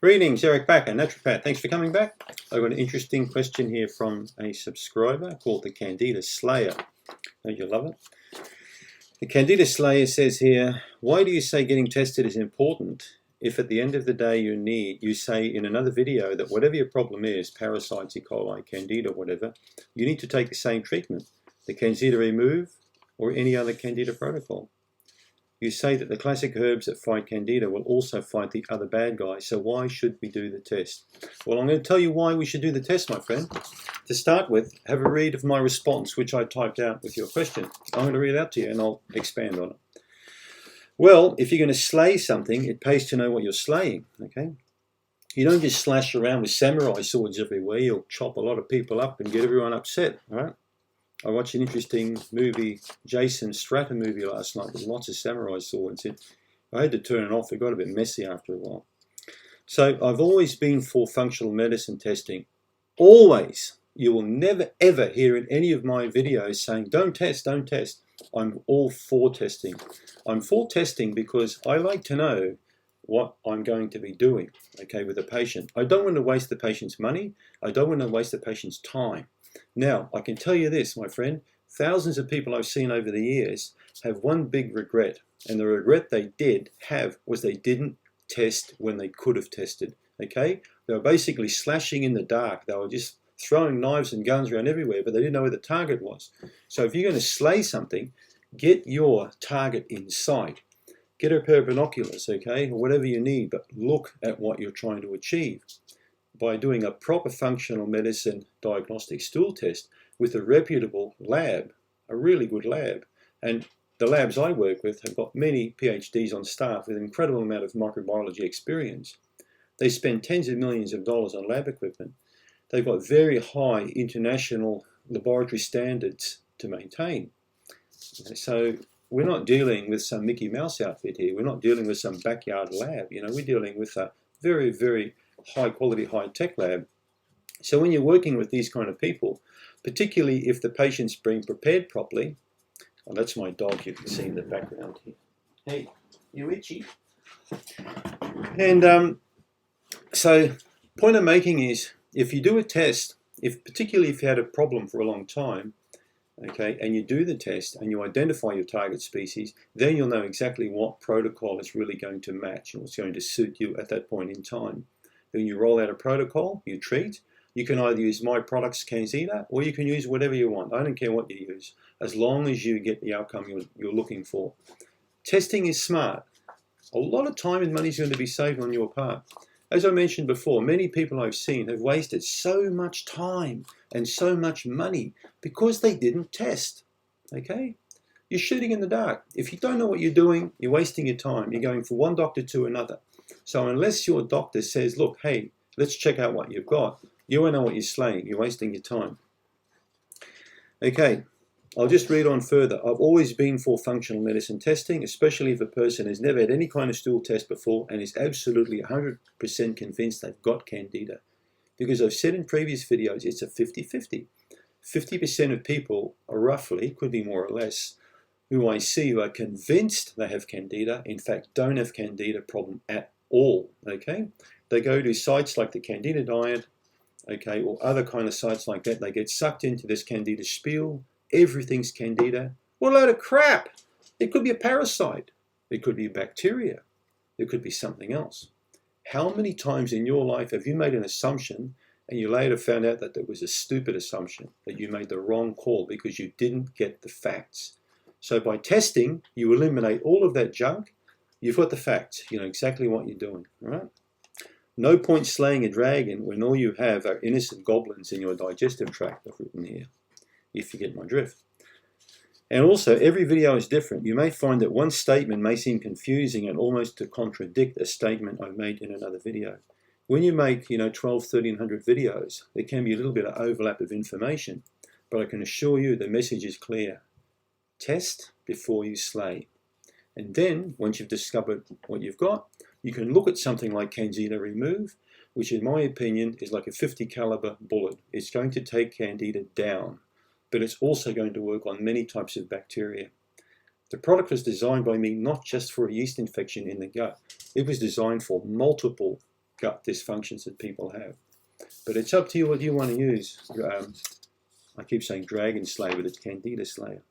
Greetings, Eric Bakker, naturopath. Thanks for coming back. I've got an interesting question here from a subscriber called the Candida Slayer. Don't you love it? The Candida Slayer says here, why do you say getting tested is important if at the end of the day you say in another video that whatever your problem is, parasites, E. coli, Candida, whatever, you need to take the same treatment, the Candida remove or any other Candida protocol. You say that the classic herbs that fight Candida will also fight the other bad guys, so why should we do the test? Well, I'm going to tell you why we should do the test, my friend. To start with, have a read of my response, which I typed out with your question. I'm going to read it out to you and I'll expand on it. Well, if you're going to slay something, it pays to know what you're slaying, okay? You don't just slash around with samurai swords everywhere. You'll chop a lot of people up and get everyone upset, all right? I watched an interesting movie, Jason Statham movie last night with lots of samurai swords. I had to turn it off. It got a bit messy after a while. So I've always been for functional medicine testing. Always. You will never ever hear in any of my videos saying, don't test, don't test. I'm all for testing. I'm for testing because I like to know what I'm going to be doing, okay, with a patient. I don't want to waste the patient's money. I don't want to waste the patient's time. Now, I can tell you this, my friend, thousands of people I've seen over the years have one big regret. And the regret they did have was they didn't test when they could have tested, okay? They were basically slashing in the dark. They were just throwing knives and guns around everywhere, but they didn't know where the target was. So if you're going to slay something, get your target in sight. Get a pair of binoculars, okay, or whatever you need, but look at what you're trying to achieve. By doing a proper functional medicine diagnostic stool test with a reputable lab, a really good lab. And the labs I work with have got many PhDs on staff with an incredible amount of microbiology experience. They spend tens of millions of dollars on lab equipment. They've got very high international laboratory standards to maintain. So we're not dealing with some Mickey Mouse outfit here. We're not dealing with some backyard lab. You know, we're dealing with a very, very high quality, high tech lab. So when you're working with these kind of people, particularly if the patient's being prepared properly, well, that's my dog you can see in the background here. Hey, you itchy? And so point I'm making is, if you do a test, particularly if you had a problem for a long time, okay, and you do the test and you identify your target species, then you'll know exactly what protocol is really going to match and what's going to suit you at that point in time. Then you roll out a protocol, you treat. You can either use my products, Candida, or you can use whatever you want. I don't care what you use, as long as you get the outcome you're looking for. Testing is smart. A lot of time and money is going to be saved on your part. As I mentioned before, many people I've seen have wasted so much time and so much money because they didn't test, okay? You're shooting in the dark. If you don't know what you're doing, you're wasting your time. You're going from one doctor to another. So unless your doctor says, look, hey, let's check out what you've got, you won't know what you're slaying. You're wasting your time. Okay, I'll just read on further. I've always been for functional medicine testing, especially if a person has never had any kind of stool test before and is absolutely 100% convinced they've got Candida. Because I've said in previous videos, it's a 50-50. 50% of people are roughly, could be more or less, who I see who are convinced they have Candida, in fact don't have Candida problem at all, okay? They go to sites like the Candida diet, okay, or other kind of sites like that. They get sucked into this Candida spiel. Everything's Candida. What a load of crap. It could be a parasite. It could be bacteria. It could be something else. How many times in your life have you made an assumption and you later found out that it was a stupid assumption, that you made the wrong call because you didn't get the facts? So by testing, you eliminate all of that junk. You've got the facts. You know exactly what you're doing, all right? No point slaying a dragon when all you have are innocent goblins in your digestive tract, I've written here, if you get my drift. And also, every video is different. You may find that one statement may seem confusing and almost to contradict a statement I made in another video. When you make, 12, 1300 videos, there can be a little bit of overlap of information, but I can assure you the message is clear. Test before you slay. And then, once you've discovered what you've got, you can look at something like Candida remove, which in my opinion is like a 50 caliber bullet. It's going to take Candida down, but it's also going to work on many types of bacteria. The product was designed by me not just for a yeast infection in the gut. It was designed for multiple gut dysfunctions that people have. But it's up to you what you want to use. I keep saying Dragon Slayer, but it's Candida Slayer.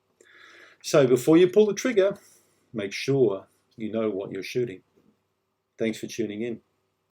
So before you pull the trigger, make sure you know what you're shooting. Thanks for tuning in.